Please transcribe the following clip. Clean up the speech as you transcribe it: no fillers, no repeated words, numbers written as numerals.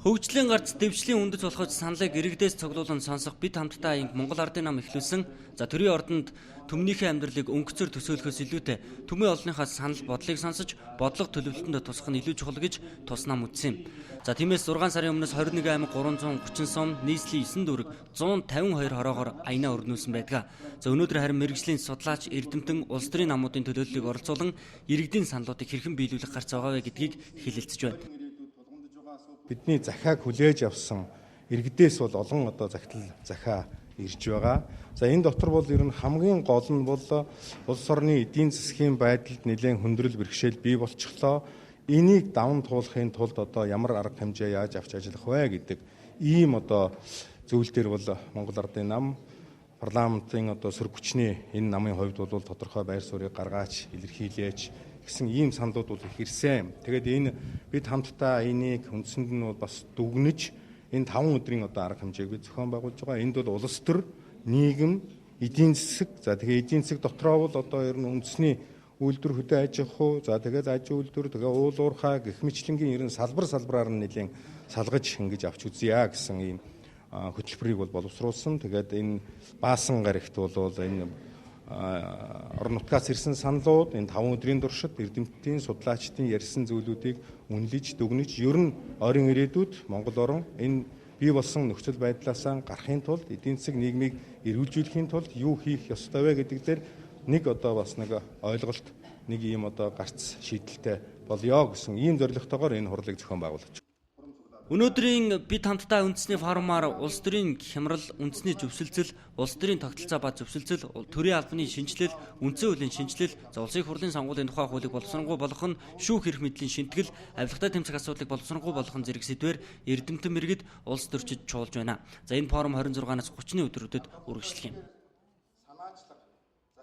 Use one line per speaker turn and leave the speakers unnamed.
Хөгжлийн гарц дэвшлийн үндэс болохоос саналыг иргэдээс цуглуулан сонсох бид хамтдаа Монгол Ардын нам эхлүүлсэн. Төрийн ордонд түмнийхээ амьдралыг өнгөцөөр төсөөлөхөөс илүүтэй түмэн олонныхаа санал бодлыг сонсож бодлого төлөвлөлтөнд тусах нь илүү чухал гэж тус нам үзсэн юм. Тиймээс 6 сарын өмнөөс 21 аймаг 330 сум, нийслэлийн 9 дүүрэг 152 хороогоор аянаа өрнүүлсэн байдаг. Өнөөдөр харин мэргэжлийн судлаач Эрдэмтэн улс төрийн намуудын төлөөллийг оролцуулан иргэдийн саналуудыг хэрхэн биелүүлэх гарц байгаа вэ гэдгийг хэлэлцэж байна.
Бидний захиаг хүлээж авсан иргэдээс бол олон захиа ирж байгаа. Энэ дотор бол ер нь хамгийн гол нь бол улс орны эдийн засгийн байдалд нэлээд хүндрэл бэрхшээл бий болчихлоо. Энийг даван туулахын тулд ямар арга хэмжээ яаж авч ажиллах вэ гэдэг ийм зүйл дээр бол Монгол Ардын нам парламентын сөрөг хүчний энэ намын хувьд бол тодорхой байр суурийг гаргаач, илэрхийлээч гэсэн ийм саналуд бол их ирсэн. Тэгээд энэ бид хамтдаа энийг үндсэнд нь бас дүгнэж энэ 5 өдрийн арга хэмжээг бид зохион байгуулж байгаа. Энд бол улс төр, нийгэм, эдийн засаг, тэгээ эдийн засаг дотроо бол ер нь үндэсний үйлдвэр хөдөө аж ахуй, тэгээд аж үйлдвэр, тэгээ уул уурхай гэх мэтлэнгийн ер нь салбараар нь нэлийн салгаж ингэж авч үзье гэсэн ийм хөтөлбөрийг бол боловсруулсан. Тэгээд энэ баасан гарагт бол энэ орон нутгаас ирсэн саналууд энэ 5 өдрийн туршид эрдэмтдийн судлаачдын ярьсан зүйлүүдийг үнэлж дүгнэж ер нь ойрын ирээдүйд Монгол орн энэ бий болсон нөхцөл байдлаасаа гарахын тулд эдийн засаг нийгмийг эрүүлжүүлэхийн тулд юу хийх ёстой вэ гэдэг дээр нэг ойлголт, нэг ийм гарц шийдэлтэй болёо гэсэн ийм зорилготойгоор энэ хурлыг зохион байгуулж байна.
Өнөөдрийн бид хамтдаа үндэсний форумаар улс төрийн хямрал, үндэсний зөвшөлтсөл, улс төрийн тогтолцоо ба зөвшөлтсөл, төрийн албаны шинжилэл, үндсэн хуулийн шинжилэл, улсын хурлын сонгуулийн тухай хуулийг боловсронгуй болгох нь шүүх эрх мэдлийн шинтгэл, авилгатай тэмцэх асуудлыг боловсронгуй болгох нь зэрэг сэдвээр эрдэмтэн мэргэд улс төрчид чуулж байна. Энэ форум 26-наас 30-ны өдрүүдэд үргэлжлэх юм.